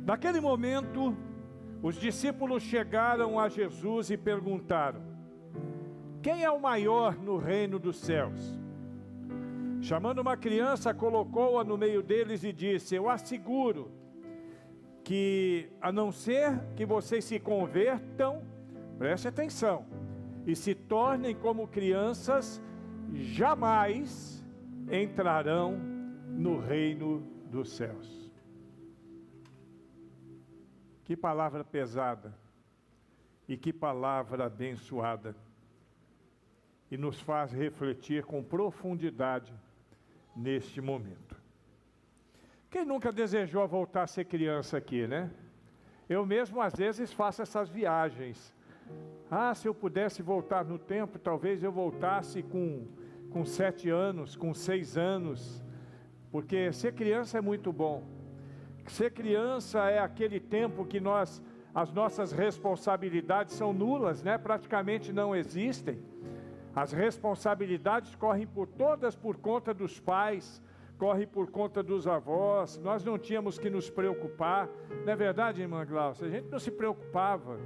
Naquele momento, os discípulos chegaram a Jesus e perguntaram: quem é o maior no reino dos céus? Chamando uma criança, colocou-a no meio deles e disse: eu asseguro que, a não ser que vocês se convertam, preste atenção, e se tornem como crianças, jamais entrarão no reino dos céus. Que palavra pesada e que palavra abençoada, e nos faz refletir com profundidade neste momento. Quem nunca desejou voltar a ser criança aqui, né? Eu mesmo às vezes faço essas viagens. Se eu pudesse voltar no tempo, talvez eu voltasse com 7 anos, com 6 anos, porque ser criança é muito bom. Ser criança é aquele tempo que as nossas responsabilidades são nulas, né? Praticamente não existem. As responsabilidades correm todas por conta dos pais, correm por conta dos avós. Nós não tínhamos que nos preocupar, não é verdade, irmã Glaucia? A gente não se preocupava.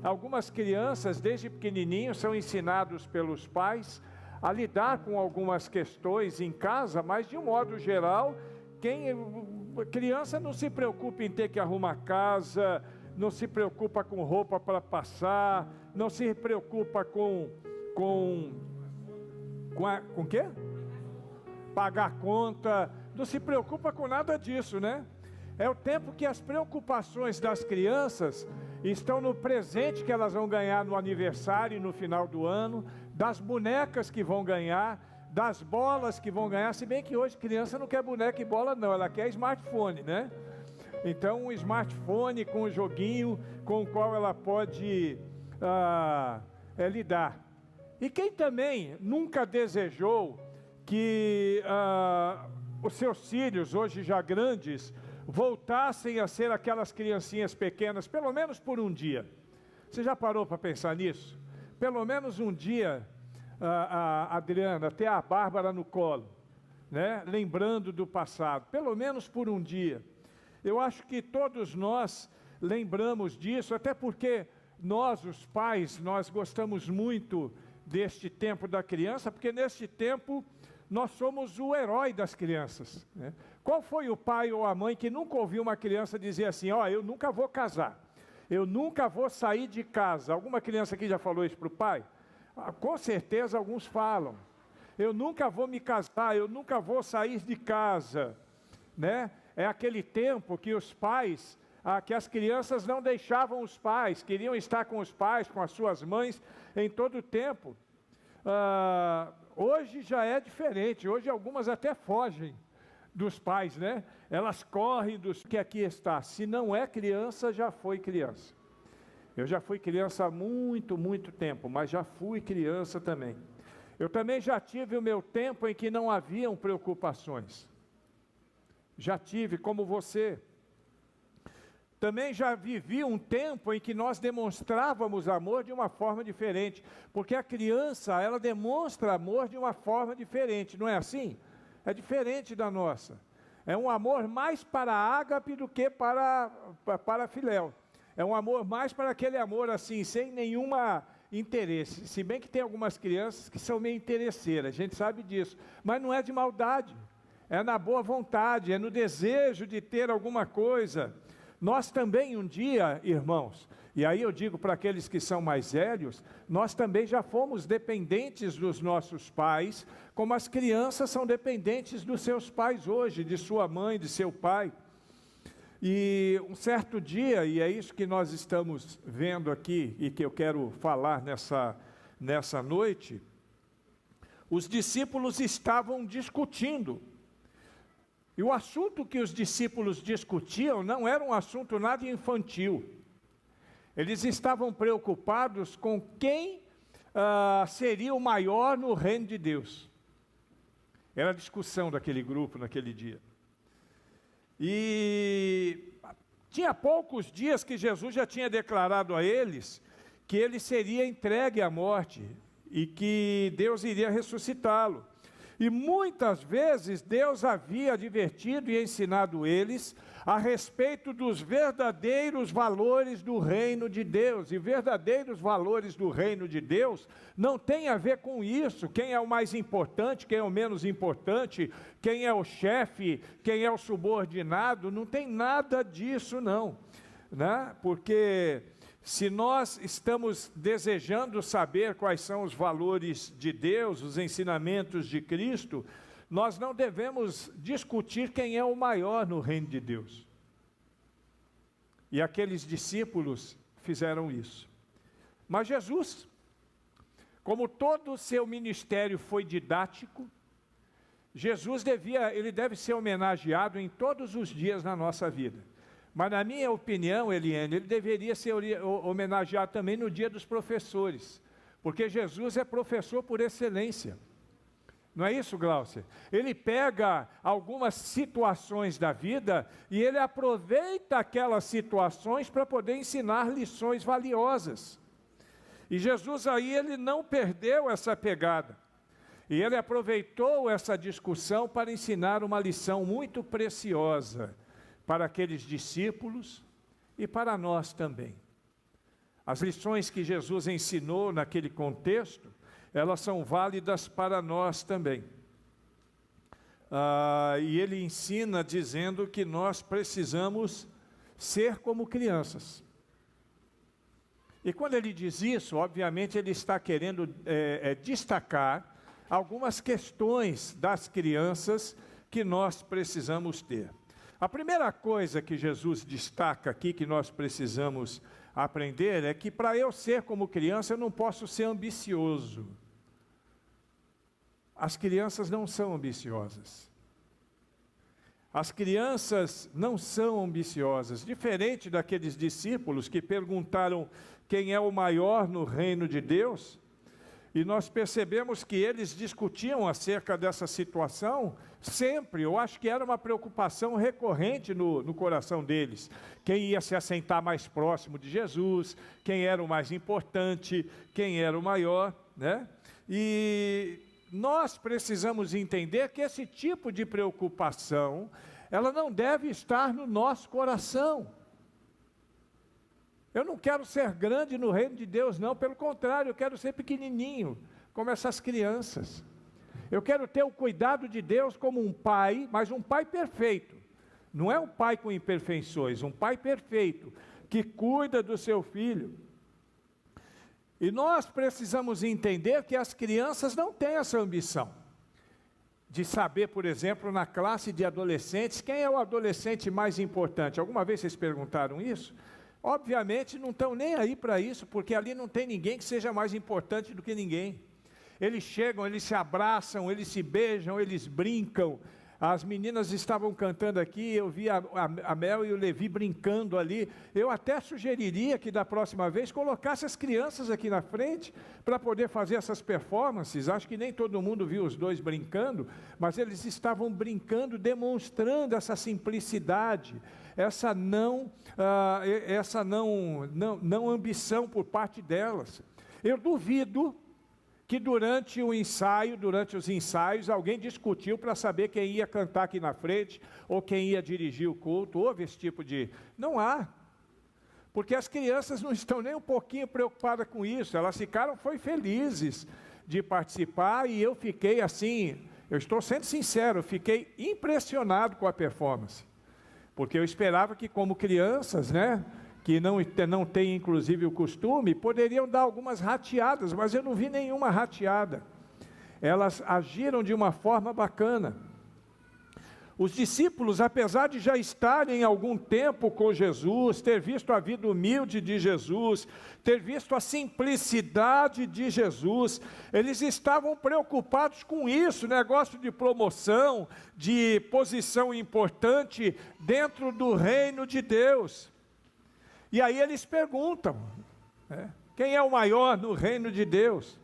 Algumas crianças, desde pequenininhos, são ensinados pelos pais a lidar com algumas questões em casa, mas de um modo geral, criança não se preocupa em ter que arrumar casa, não se preocupa com roupa para passar, não se preocupa com quê? Pagar conta, não se preocupa com nada disso, né? É o tempo que as preocupações das crianças estão no presente que elas vão ganhar no aniversário e no final do ano, das bonecas que vão ganhar, das bolas que vão ganhar, se bem que hoje criança não quer boneca e bola não, ela quer smartphone, né? Então um smartphone com um joguinho com o qual ela pode lidar. E quem também nunca desejou que os seus filhos, hoje já grandes, voltassem a ser aquelas criancinhas pequenas, pelo menos por um dia? Você já parou para pensar nisso? Pelo menos um dia, a Adriana, ter a Bárbara no colo, né? Lembrando do passado, pelo menos por um dia. Eu acho que todos nós lembramos disso, até porque nós, os pais, nós gostamos muito deste tempo da criança, porque neste tempo nós somos o herói das crianças, né? Qual foi o pai ou a mãe que nunca ouviu uma criança dizer assim: eu nunca vou casar, eu nunca vou sair de casa? Alguma criança aqui já falou isso para o pai? Com certeza alguns falam: eu nunca vou me casar, eu nunca vou sair de casa, né? É aquele tempo que os pais, que as crianças não deixavam os pais, queriam estar com os pais, com as suas mães, em todo o tempo. Hoje já é diferente, hoje algumas até fogem dos pais, né? Elas correm dos que aqui está. Se não é criança, já foi criança. Eu já fui criança há muito, muito tempo, mas já fui criança também. Eu também já tive o meu tempo em que não haviam preocupações. Já tive, como você. Também já vivi um tempo em que nós demonstrávamos amor de uma forma diferente, porque a criança, ela demonstra amor de uma forma diferente, não é assim? É diferente da nossa. É um amor mais para ágape do que para filéu. É um amor mais para aquele amor assim, sem nenhuma interesse. Se bem que tem algumas crianças que são meio interesseiras, a gente sabe disso, mas não é de maldade, é na boa vontade, é no desejo de ter alguma coisa. Nós também um dia, irmãos, e aí eu digo para aqueles que são mais velhos, nós também já fomos dependentes dos nossos pais, como as crianças são dependentes dos seus pais hoje, de sua mãe, de seu pai. E um certo dia, e é isso que nós estamos vendo aqui, e que eu quero falar nessa noite, os discípulos estavam discutindo. E o assunto que os discípulos discutiam não era um assunto nada infantil. Eles estavam preocupados com quem seria o maior no reino de Deus. Era a discussão daquele grupo naquele dia. E tinha poucos dias que Jesus já tinha declarado a eles que ele seria entregue à morte e que Deus iria ressuscitá-lo. E muitas vezes Deus havia advertido e ensinado eles a respeito dos verdadeiros valores do reino de Deus. E verdadeiros valores do reino de Deus não tem a ver com isso, quem é o mais importante, quem é o menos importante, quem é o chefe, quem é o subordinado, não tem nada disso não, né? Porque se nós estamos desejando saber quais são os valores de Deus, os ensinamentos de Cristo, nós não devemos discutir quem é o maior no reino de Deus. E aqueles discípulos fizeram isso. Mas Jesus, como todo o seu ministério foi didático, Jesus deve ser homenageado em todos os dias na nossa vida. Mas na minha opinião, Eliane, ele deveria ser homenageado também no dia dos professores, porque Jesus é professor por excelência. Não é isso, Glaucia? Ele pega algumas situações da vida e ele aproveita aquelas situações para poder ensinar lições valiosas. E Jesus aí, ele não perdeu essa pegada. E ele aproveitou essa discussão para ensinar uma lição muito preciosa para aqueles discípulos e para nós também. As lições que Jesus ensinou naquele contexto, elas são válidas para nós também. E ele ensina dizendo que nós precisamos ser como crianças. E quando ele diz isso, obviamente ele está querendo destacar algumas questões das crianças que nós precisamos ter. A primeira coisa que Jesus destaca aqui, que nós precisamos aprender, é que para eu ser como criança, eu não posso ser ambicioso. As crianças não são ambiciosas. As crianças não são ambiciosas, diferente daqueles discípulos que perguntaram quem é o maior no reino de Deus, e nós percebemos que eles discutiam acerca dessa situação sempre. Eu acho que era uma preocupação recorrente no coração deles. Quem ia se assentar mais próximo de Jesus, quem era o mais importante, quem era o maior, né? E nós precisamos entender que esse tipo de preocupação, ela não deve estar no nosso coração. Eu não quero ser grande no reino de Deus, não. Pelo contrário, eu quero ser pequenininho, como essas crianças. Eu quero ter o cuidado de Deus como um pai, mas um pai perfeito. Não é um pai com imperfeições, um pai perfeito, que cuida do seu filho. E nós precisamos entender que as crianças não têm essa ambição de saber, por exemplo, na classe de adolescentes, quem é o adolescente mais importante. Alguma vez vocês perguntaram isso? Obviamente não estão nem aí para isso, porque ali não tem ninguém que seja mais importante do que ninguém. Eles chegam, eles se abraçam, eles se beijam, eles brincam. As meninas estavam cantando aqui, eu vi a Mel e o Levi brincando ali. Eu até sugeriria que da próxima vez colocasse as crianças aqui na frente para poder fazer essas performances. Acho que nem todo mundo viu os dois brincando, mas eles estavam brincando, demonstrando essa simplicidade, essa não ambição por parte delas. Eu duvido que durante os ensaios, alguém discutiu para saber quem ia cantar aqui na frente, ou quem ia dirigir o culto. Houve esse tipo de... Não há. Porque as crianças não estão nem um pouquinho preocupadas com isso. Elas foi felizes de participar, e eu fiquei assim, eu estou sendo sincero, fiquei impressionado com a performance. Porque eu esperava que, como crianças, né, que não tem inclusive o costume, poderiam dar algumas rateadas, mas eu não vi nenhuma rateada. Elas agiram de uma forma bacana. Os discípulos, apesar de já estarem algum tempo com Jesus, ter visto a vida humilde de Jesus, ter visto a simplicidade de Jesus, eles estavam preocupados com isso, negócio de promoção, de posição importante dentro do reino de Deus. E aí eles perguntam, né, quem é o maior no reino de Deus?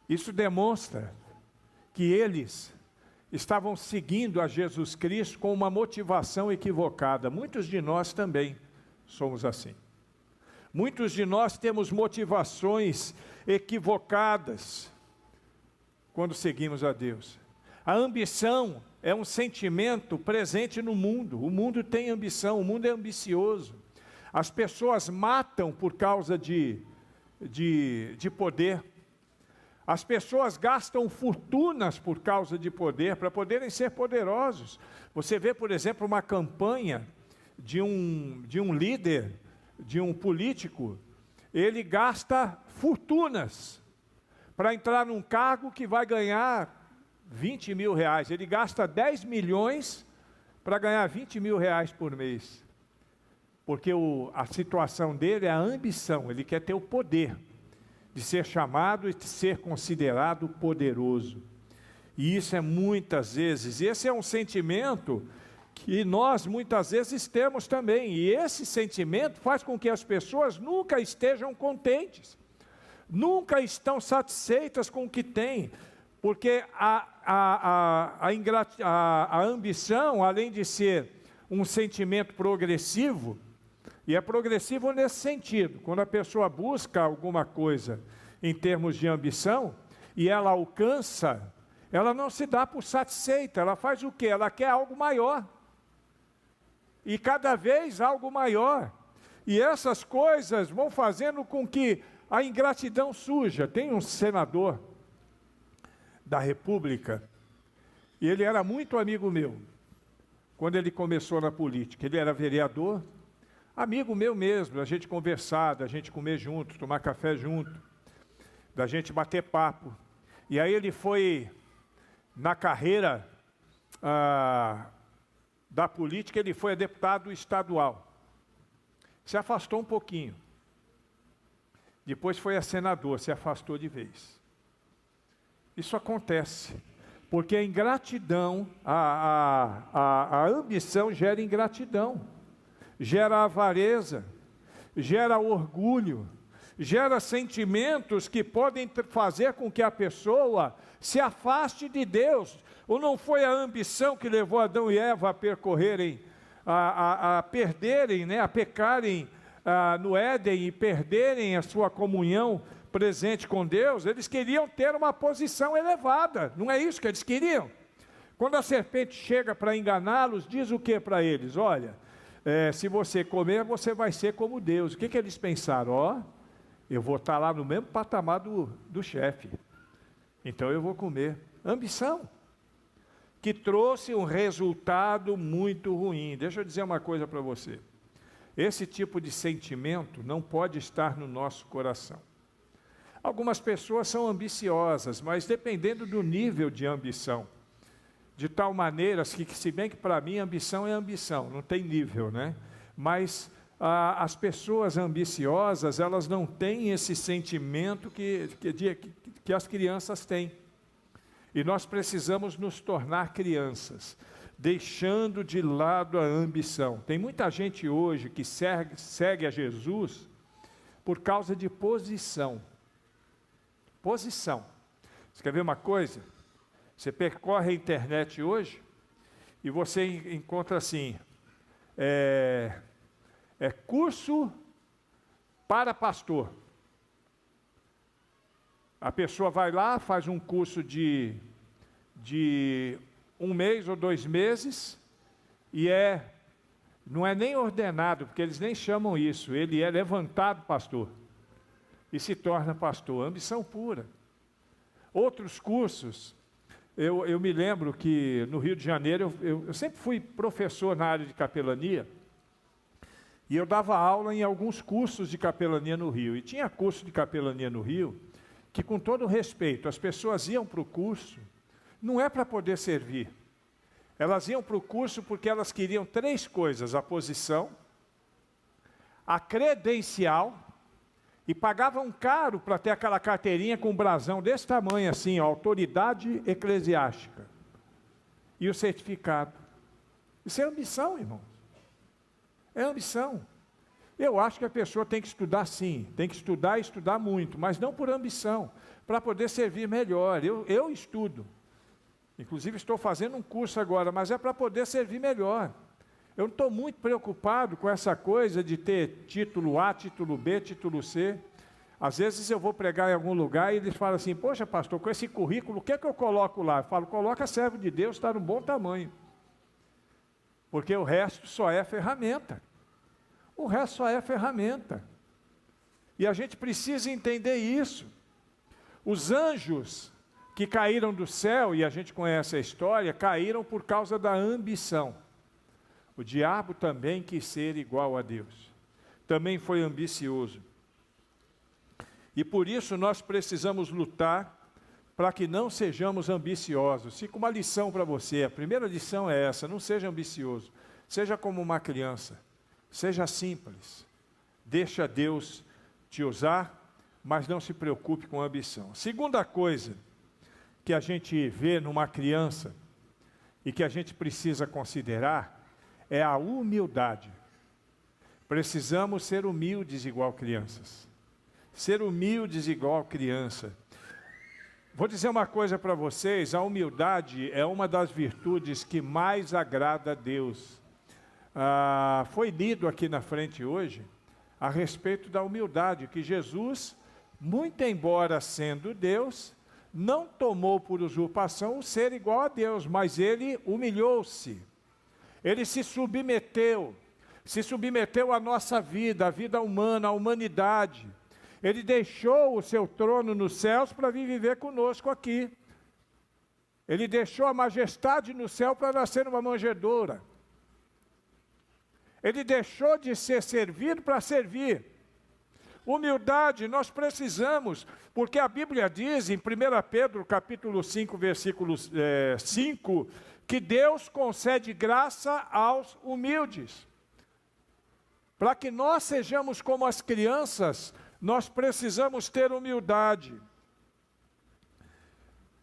Isso demonstra que eles estavam seguindo a Jesus Cristo com uma motivação equivocada. Muitos de nós também somos assim. Muitos de nós temos motivações equivocadas quando seguimos a Deus. A ambição é um sentimento presente no mundo. O mundo tem ambição, o mundo é ambicioso. As pessoas matam por causa de poder. As pessoas gastam fortunas por causa de poder, para poderem ser poderosos. Você vê, por exemplo, uma campanha de um líder, de um político, ele gasta fortunas para entrar num cargo que vai ganhar 20 mil reais. Ele gasta 10 milhões para ganhar 20 mil reais por mês. Porque a situação dele é a ambição, ele quer ter o poder de ser chamado e de ser considerado poderoso. E isso é muitas vezes, esse é um sentimento que nós muitas vezes temos também. E esse sentimento faz com que as pessoas nunca estejam contentes, nunca estão satisfeitas com o que têm, porque a ambição, além de ser um sentimento progressivo, e é progressivo nesse sentido, quando a pessoa busca alguma coisa em termos de ambição, e ela alcança, ela não se dá por satisfeita, ela faz o quê? Ela quer algo maior, e cada vez algo maior, e essas coisas vão fazendo com que a ingratidão surja. Tem um senador da República, e ele era muito amigo meu, quando ele começou na política. Ele era vereador, amigo meu mesmo, a gente conversar, da gente comer junto, tomar café junto, da gente bater papo. E aí ele foi, na carreira da política, ele foi deputado estadual. Se afastou um pouquinho. Depois foi a senador, se afastou de vez. Isso acontece, porque a ingratidão, a ambição gera ingratidão, gera avareza, gera orgulho, gera sentimentos que podem fazer com que a pessoa se afaste de Deus. Ou não foi a ambição que levou Adão e Eva a percorrerem, a perderem, né, a pecarem no Éden e perderem a sua comunhão presente com Deus? Eles queriam ter uma posição elevada, não é isso que eles queriam? Quando a serpente chega para enganá-los, diz o que para eles? Olha, se você comer, você vai ser como Deus. O que eles pensaram? Eu vou estar lá no mesmo patamar do chefe, então eu vou comer. Ambição, que trouxe um resultado muito ruim. Deixa eu dizer uma coisa para você. Esse tipo de sentimento não pode estar no nosso coração. Algumas pessoas são ambiciosas, mas dependendo do nível de ambição, de tal maneira que se bem que para mim ambição é ambição, não tem nível, né? Mas as pessoas ambiciosas, elas não têm esse sentimento que as crianças têm. E nós precisamos nos tornar crianças, deixando de lado a ambição. Tem muita gente hoje que segue a Jesus por causa de posição. Posição. Você quer ver uma coisa? Você percorre a internet hoje e você encontra assim, curso para pastor. A pessoa vai lá, faz um curso de 1 mês ou 2 meses, e não é nem ordenado, porque eles nem chamam isso, ele é levantado pastor, e se torna pastor. Ambição pura. Outros cursos, eu me lembro que no Rio de Janeiro, eu sempre fui professor na área de capelania, e eu dava aula em alguns cursos de capelania no Rio, e tinha curso de capelania no Rio, que com todo respeito, as pessoas iam para o curso, não é para poder servir, elas iam para o curso porque elas queriam 3 coisas: a posição, a credencial, e pagavam caro para ter aquela carteirinha com um brasão desse tamanho assim, autoridade eclesiástica, e o certificado. Isso é ambição, irmãos, é ambição. Eu acho que a pessoa tem que estudar sim, tem que estudar e estudar muito, mas não por ambição, para poder servir melhor. Eu estudo, inclusive estou fazendo um curso agora, mas é para poder servir melhor. Eu não estou muito preocupado com essa coisa de ter título A, título B, título C. Às vezes eu vou pregar em algum lugar e eles falam assim, poxa pastor, com esse currículo, o que é que eu coloco lá? Eu falo, coloca servo de Deus, está no bom tamanho. Porque o resto só é ferramenta. O resto só é ferramenta. E a gente precisa entender isso. Os anjos que caíram do céu, e a gente conhece a história, caíram por causa da ambição. O diabo também quis ser igual a Deus. Também foi ambicioso. E por isso nós precisamos lutar para que não sejamos ambiciosos. Fica uma lição para você. A primeira lição é essa: não seja ambicioso. Seja como uma criança. Seja simples. Deixa Deus te usar, mas não se preocupe com a ambição. Segunda coisa que a gente vê numa criança e que a gente precisa considerar é a humildade. Precisamos ser humildes igual crianças. Ser humildes igual criança. Vou dizer uma coisa para vocês, a humildade é uma das virtudes que mais agrada a Deus. Foi lido aqui na frente hoje a respeito da humildade, que Jesus, muito embora sendo Deus, não tomou por usurpação o ser igual a Deus, mas ele humilhou-se. Ele se submeteu à nossa vida, à vida humana, à humanidade. Ele deixou o seu trono nos céus para vir viver conosco aqui. Ele deixou a majestade no céu para nascer numa manjedoura. Ele deixou de ser servido para servir. Humildade nós precisamos, porque a Bíblia diz em 1 Pedro capítulo 5, versículo 5, que Deus concede graça aos humildes. Para que nós sejamos como as crianças, nós precisamos ter humildade.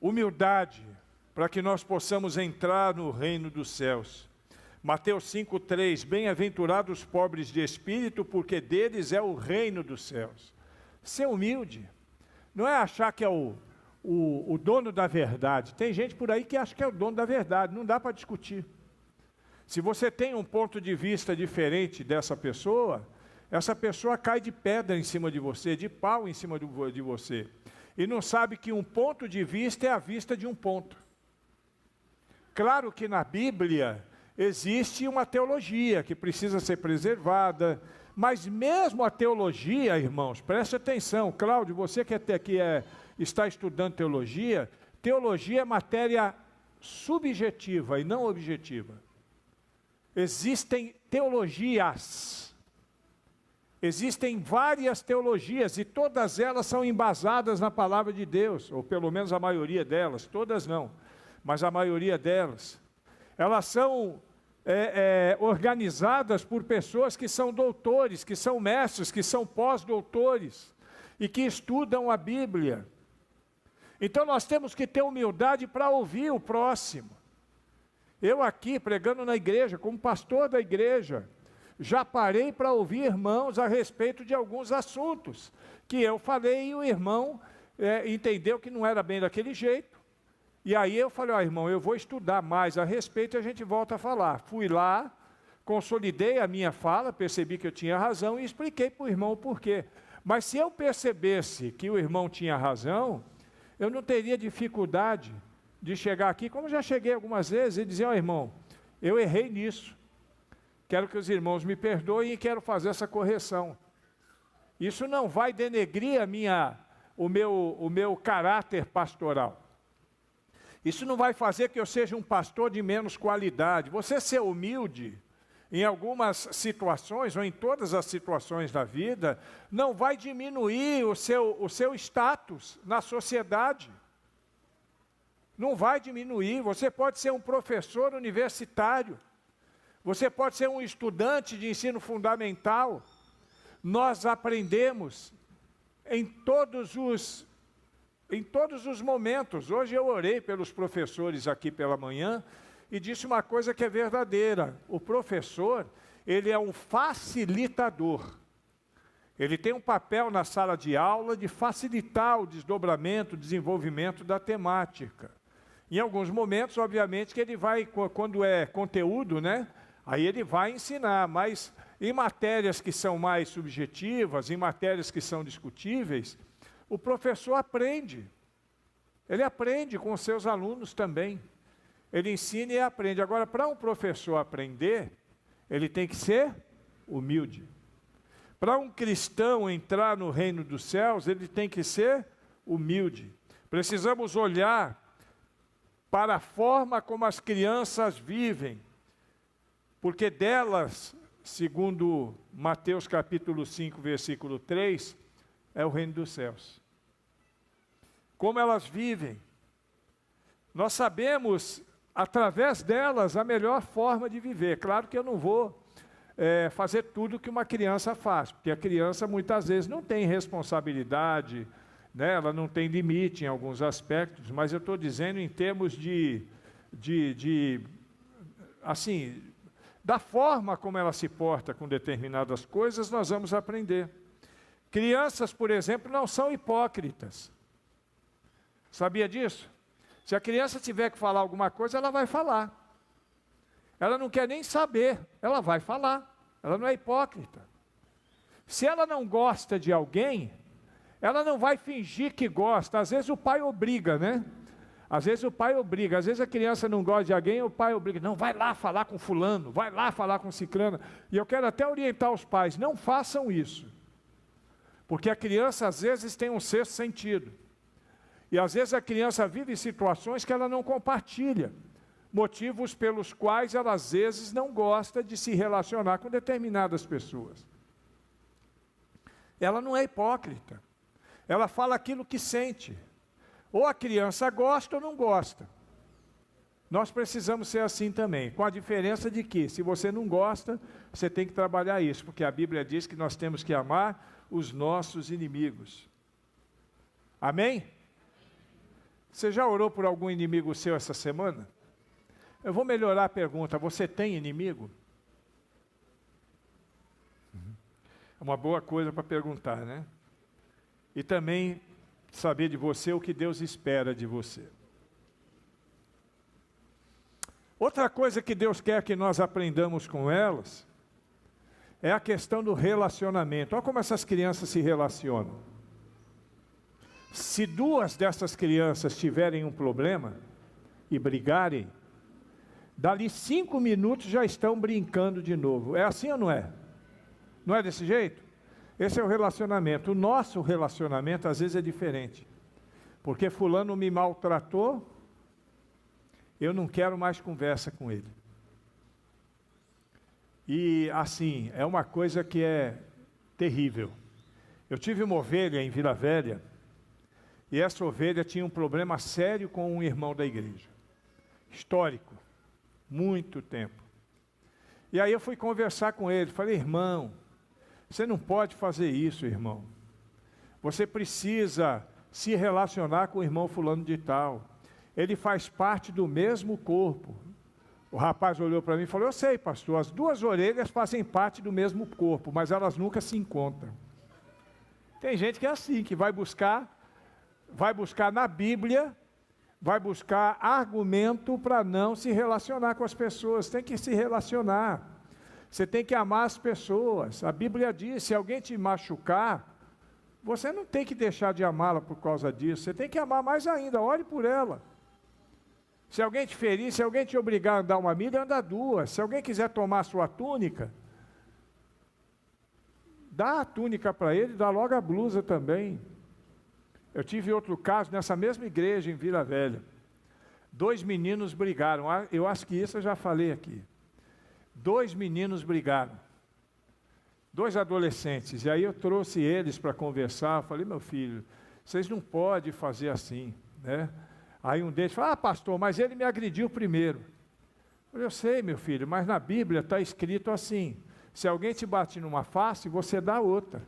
Humildade, para que nós possamos entrar no reino dos céus. Mateus 5,3, bem-aventurados os pobres de espírito, porque deles é o reino dos céus. Ser humilde, não é achar que é o dono da verdade. Tem gente por aí que acha que é o dono da verdade, não dá para discutir. Se você tem um ponto de vista diferente dessa pessoa, essa pessoa cai de pedra em cima de você, de pau em cima de você. E não sabe que um ponto de vista é a vista de um ponto. Claro que na Bíblia existe uma teologia que precisa ser preservada, mas mesmo a teologia, irmãos, preste atenção, Cláudio, você que está estudando teologia, teologia é matéria subjetiva e não objetiva. Existem teologias, existem várias teologias e todas elas são embasadas na palavra de Deus, ou pelo menos a maioria delas, todas não, mas a maioria delas. Elas são organizadas por pessoas que são doutores, que são mestres, que são pós-doutores e que estudam a Bíblia. Então nós temos que ter humildade para ouvir o próximo. Eu aqui, pregando na igreja, como pastor da igreja, já parei para ouvir irmãos a respeito de alguns assuntos que eu falei e o irmão entendeu que não era bem daquele jeito. E aí eu falei, irmão, eu vou estudar mais a respeito e a gente volta a falar. Fui lá, consolidei a minha fala, percebi que eu tinha razão e expliquei para o irmão o porquê. Mas se eu percebesse que o irmão tinha razão, eu não teria dificuldade de chegar aqui, como já cheguei algumas vezes, e dizer, irmão, eu errei nisso. Quero que os irmãos me perdoem e quero fazer essa correção. Isso não vai denegrir o meu caráter pastoral. Isso não vai fazer que eu seja um pastor de menos qualidade. Você ser humilde em algumas situações, ou em todas as situações da vida, não vai diminuir o seu status na sociedade. Não vai diminuir. Você pode ser um professor universitário. Você pode ser um estudante de ensino fundamental. Nós aprendemos em todos os momentos. Hoje eu orei pelos professores aqui pela manhã e disse uma coisa que é verdadeira. O professor, ele é um facilitador. Ele tem um papel na sala de aula de facilitar o desdobramento, o desenvolvimento da temática. Em alguns momentos, obviamente, que ele vai, quando é conteúdo, né? Aí ele vai ensinar, mas Em matérias que são mais subjetivas, em matérias que são discutíveis, o professor aprende. Ele aprende com os seus alunos também. Ele ensina e aprende. Agora, para um professor aprender, ele tem que ser humilde. Para um cristão entrar no reino dos céus, ele tem que ser humilde. Precisamos olhar para a forma como as crianças vivem, porque delas, segundo Mateus capítulo 5, versículo 3, é o reino dos céus. Como elas vivem. Nós sabemos, através delas, a melhor forma de viver. Claro que eu não vou fazer tudo que uma criança faz, porque a criança muitas vezes não tem responsabilidade, né? Ela não tem limite em alguns aspectos, mas eu estou dizendo em termos assim, da forma como ela se porta com determinadas coisas, nós vamos aprender. Crianças, por exemplo, não são hipócritas. Sabia disso? Se a criança tiver que falar alguma coisa, ela vai falar. Ela não quer nem saber, ela vai falar. Ela não é hipócrita. Se ela não gosta de alguém, ela não vai fingir que gosta. Às vezes o pai obriga, né? Às vezes o pai obriga. Às vezes a criança não gosta de alguém, o pai obriga. Não, vai lá falar com fulano, vai lá falar com ciclano. E eu quero até orientar os pais, não façam isso. Porque a criança às vezes tem um sexto sentido. E às vezes a criança vive situações que ela não compartilha. Motivos pelos quais ela às vezes não gosta de se relacionar com determinadas pessoas. Ela não é hipócrita. Ela fala aquilo que sente. Ou a criança gosta ou não gosta. Nós precisamos ser assim também, com a diferença de que, se você não gosta, você tem que trabalhar isso, porque a Bíblia diz que nós temos que amar os nossos inimigos. Amém? Você já orou por algum inimigo seu essa semana? Eu vou melhorar a pergunta, você tem inimigo? É uma boa coisa para perguntar, né? E também saber de você o que Deus espera de você. Outra coisa que Deus quer que nós aprendamos com elas é a questão do relacionamento. Olha como essas crianças se relacionam. Se duas dessas crianças tiverem um problema e brigarem, dali 5 minutos já estão brincando de novo. É assim ou não é? Não é desse jeito? Esse é o relacionamento. O nosso relacionamento às vezes é diferente. Porque fulano me maltratou, eu não quero mais conversa com ele. E assim, é uma coisa que é terrível. Eu tive uma ovelha em Vila Velha, e essa ovelha tinha um problema sério com um irmão da igreja. Histórico. Muito tempo. E aí eu fui conversar com ele, falei, irmão, você não pode fazer isso, irmão. Você precisa se relacionar com o irmão fulano de tal. Ele faz parte do mesmo corpo. O rapaz olhou para mim e falou, eu sei, pastor, as duas orelhas fazem parte do mesmo corpo, mas elas nunca se encontram. Tem gente que é assim, que vai buscar na Bíblia, vai buscar argumento para não se relacionar com as pessoas. Tem que se relacionar. Você tem que amar as pessoas. A Bíblia diz, se alguém te machucar, você não tem que deixar de amá-la por causa disso. Você tem que amar mais ainda, ore por ela. Se alguém te ferir, se alguém te obrigar a andar 1 milha, anda 2. Se alguém quiser tomar a sua túnica, dá a túnica para ele, dá logo a blusa também. Eu tive outro caso nessa mesma igreja em Vila Velha. 2 meninos brigaram, eu acho que isso eu já falei aqui. 2 meninos brigaram, 2 adolescentes, e aí eu trouxe eles para conversar, falei, meu filho, vocês não podem fazer assim, né? Aí um deles falou, pastor, mas ele me agrediu primeiro. Eu sei, meu filho, mas na Bíblia está escrito assim, se alguém te bate numa face, você dá outra.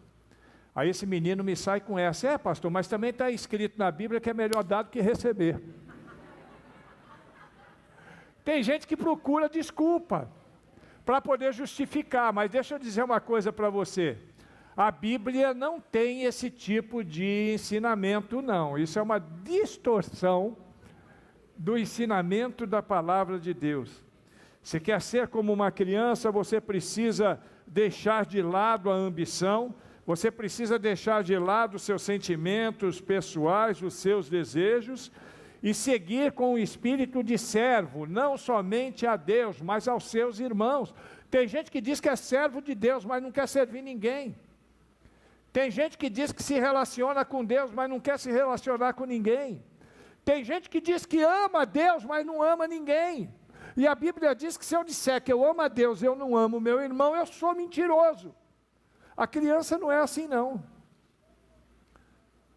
Aí esse menino me sai com essa, pastor, mas também está escrito na Bíblia que é melhor dar do que receber. Tem gente que procura desculpa para poder justificar, mas deixa eu dizer uma coisa para você. A Bíblia não tem esse tipo de ensinamento, não. Isso é uma distorção do ensinamento da palavra de Deus. Se quer ser como uma criança, você precisa deixar de lado a ambição, você precisa deixar de lado os seus sentimentos pessoais, os seus desejos, e seguir com o espírito de servo, não somente a Deus, mas aos seus irmãos. Tem gente que diz que é servo de Deus, mas não quer servir ninguém. Tem gente que diz que se relaciona com Deus, mas não quer se relacionar com ninguém. Tem gente que diz que ama a Deus, mas não ama ninguém. E a Bíblia diz que se eu disser que eu amo a Deus e eu não amo o meu irmão, eu sou mentiroso. A criança não é assim não.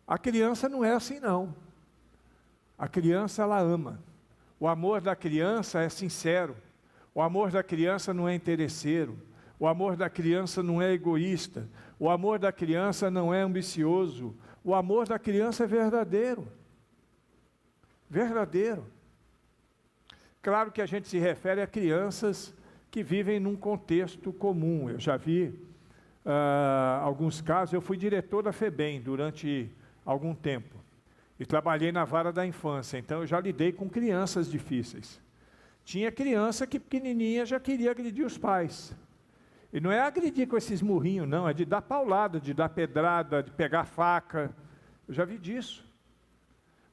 A criança não é assim não. A criança, ela ama. O amor da criança é sincero. O amor da criança não é interesseiro. O amor da criança não é egoísta. O amor da criança não é ambicioso. O amor da criança é verdadeiro. Verdadeiro. Claro que a gente se refere a crianças que vivem num contexto comum. Eu já vi alguns casos. Eu fui diretor da FEBEM durante algum tempo. E trabalhei na vara da infância. Então eu já lidei com crianças difíceis. Tinha criança que pequenininha já queria agredir os pais. E não é agredir com esses murrinhos, não. É de dar paulada, de dar pedrada, de pegar faca. Eu já vi disso.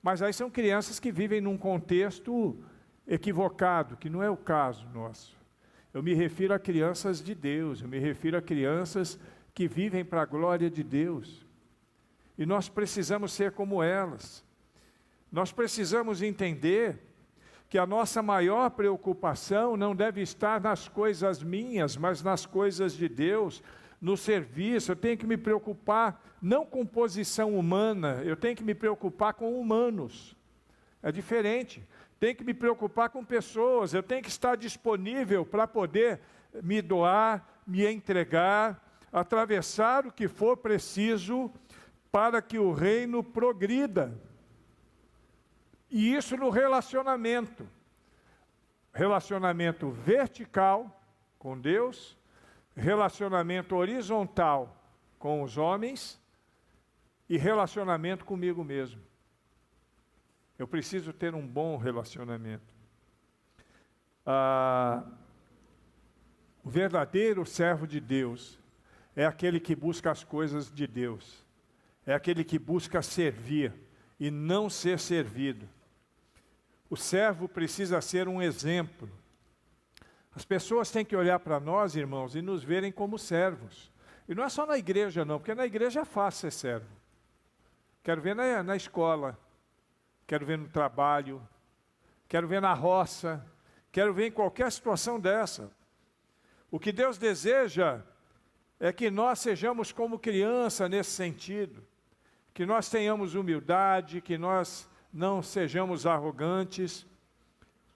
Mas aí são crianças que vivem num contexto equivocado, que não é o caso nosso. Eu me refiro a crianças de Deus, eu me refiro a crianças que vivem para a glória de Deus. E nós precisamos ser como elas. Nós precisamos entender que a nossa maior preocupação não deve estar nas coisas minhas, mas nas coisas de Deus, no serviço. Eu tenho que me preocupar não com posição humana, eu tenho que me preocupar com humanos. É diferente. Tenho que me preocupar com pessoas, eu tenho que estar disponível para poder me doar, me entregar, atravessar o que for preciso para que o reino progrida. E isso no relacionamento. Relacionamento vertical com Deus, relacionamento horizontal com os homens e relacionamento comigo mesmo. Eu preciso ter um bom relacionamento. O verdadeiro servo de Deus é aquele que busca as coisas de Deus. É aquele que busca servir e não ser servido. O servo precisa ser um exemplo. As pessoas têm que olhar para nós, irmãos, e nos verem como servos. E não é só na igreja não, porque na igreja é fácil ser servo. Quero ver na escola. Quero ver no trabalho, quero ver na roça, quero ver em qualquer situação dessa. O que Deus deseja é que nós sejamos como criança nesse sentido, que nós tenhamos humildade, que nós não sejamos arrogantes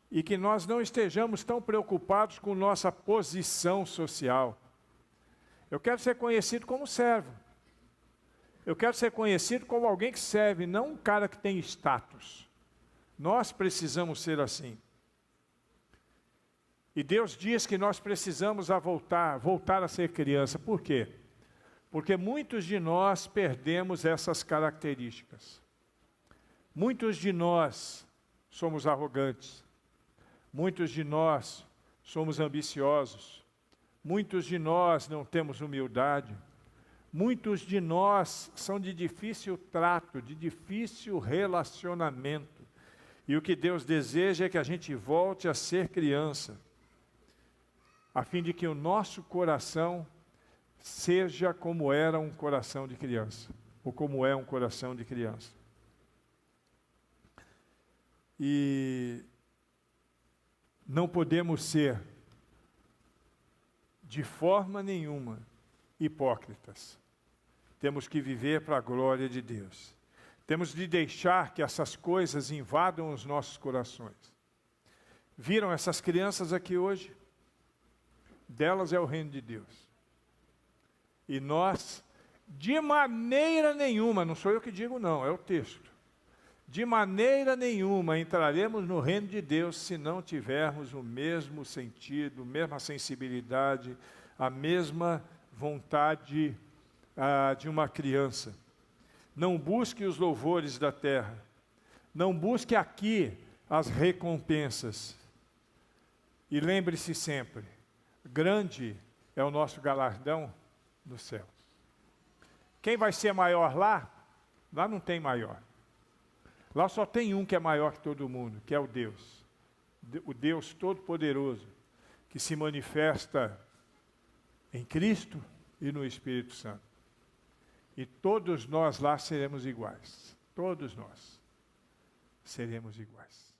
e que nós não estejamos tão preocupados com nossa posição social. Eu quero ser conhecido como servo. Eu quero ser conhecido como alguém que serve, não um cara que tem status. Nós precisamos ser assim. E Deus diz que nós precisamos voltar a ser criança. Por quê? Porque muitos de nós perdemos essas características. Muitos de nós somos arrogantes. Muitos de nós somos ambiciosos. Muitos de nós não temos humildade. Muitos de nós são de difícil trato, de difícil relacionamento. E o que Deus deseja é que a gente volte a ser criança, a fim de que o nosso coração seja como era um coração de criança, ou como é um coração de criança. E não podemos ser, de forma nenhuma, hipócritas. Temos que viver para a glória de Deus. Temos de deixar que essas coisas invadam os nossos corações. Viram essas crianças aqui hoje? Delas é o reino de Deus. E nós, de maneira nenhuma, não sou eu que digo não, é o texto. De maneira nenhuma entraremos no reino de Deus se não tivermos o mesmo sentido, a mesma sensibilidade, a mesma vontade de uma criança. Não busque os louvores da terra. Não busque aqui as recompensas. E lembre-se sempre, grande é o nosso galardão no céu. Quem vai ser maior lá? Lá não tem maior. Lá só tem um que é maior que todo mundo, que é o Deus. O Deus Todo-Poderoso, que se manifesta em Cristo e no Espírito Santo. E todos nós lá seremos iguais. Todos nós seremos iguais.